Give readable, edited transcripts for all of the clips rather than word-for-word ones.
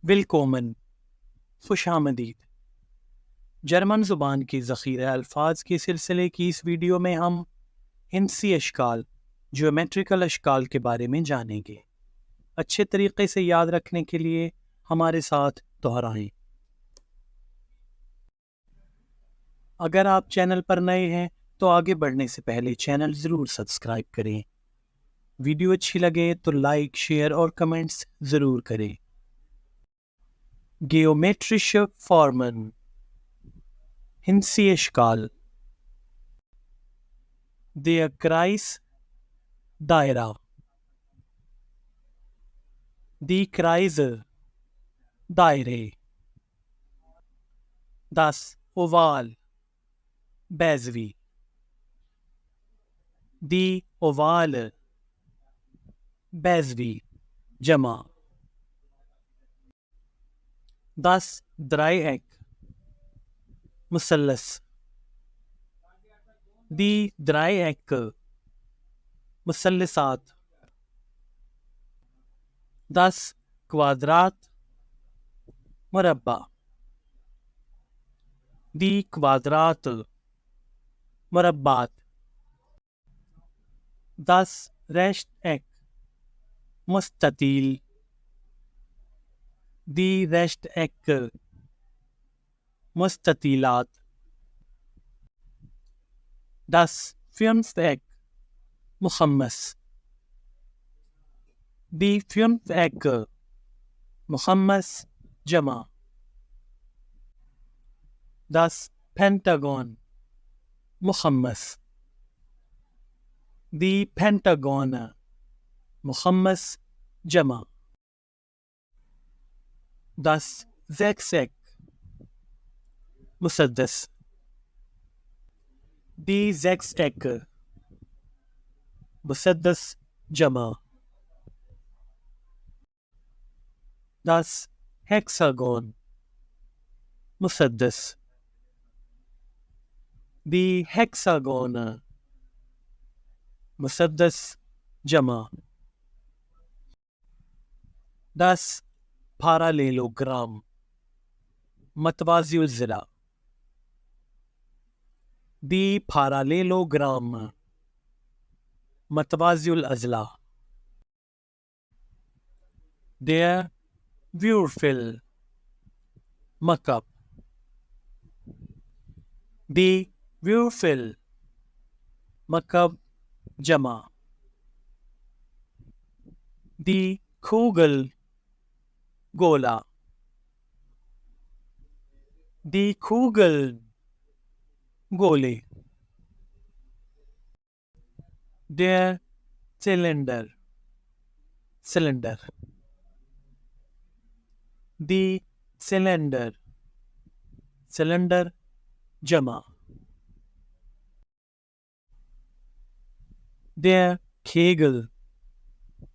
विलकोमन, खुशामदीद। German ज़ुबान के ज़ख़ीरे अल्फाज के सिलसिले की इस वीडियो में हम हिंसी अशकाल, ज्योमेट्रिकल अशकाल के बारे में जानेंगे। अच्छे तरीके से याद रखने के लिए हमारे साथ दोहराएं। अगर आप चैनल पर नए हैं तो आगे बढ़ने से पहले चैनल ज़रूर सब्सक्राइब करें। वीडियो अच्छी लगे तो लाइक, शेयर और कमेंट्स ज़रूर करें। Geometrische Formen, हिंसी अशकाल। Der Kreis, दायरा। Die Kreise, दायरे। Das Oval, बैजवी। Die Ovale, बैजवी, जमा। Das Dreieck, मुसल्लस। Die Dreiecke, मुसल्लसात। Das Quadrat, मुरब्बा। Die Quadrate, मुरब्बात। Das Rechteck, मुस्ततील। Die Rechtecke, मुस्ततीलात। Das Fünfeck, मुखम्मस। Die Fünfecke, मुखम्मस, जमा। Das Pentagon, मुखम्मस। Die Pentagone, मुखम्मस, जमा। Das Sechseck, मुसद्दस। Die Sechsecke, मुसद्दस, जमा। Das Hexagon, मुसद्दस। Die Hexagone, मुसद्दस, जमा। Das Parallelogramm, मतवाज़िउल ज़िला। Die Parallelogramme, मतवाज़िउल अज़ला। Der Würfel, मकब। Die Würfel, मकब, जमा। Die Kugel, गोला। Die Kugeln, गोले। Der Zylinder, cylinder. Die Zylinder, cylinder, जमा। Der Kegel,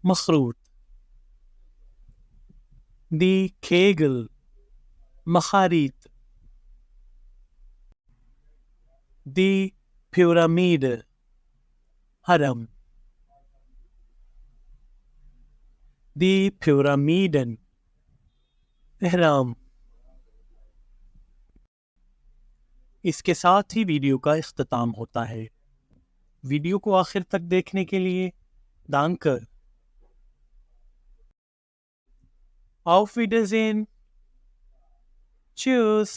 मखरूट। Die Kegel, मखारीत। Die Pyramide, हरम। Die Pyramiden, एहराम। इसके साथ ही वीडियो का इख्तिताम होता है। वीडियो को आखिर तक देखने के लिए दानकर। Auf Wiedersehen. Tschüss.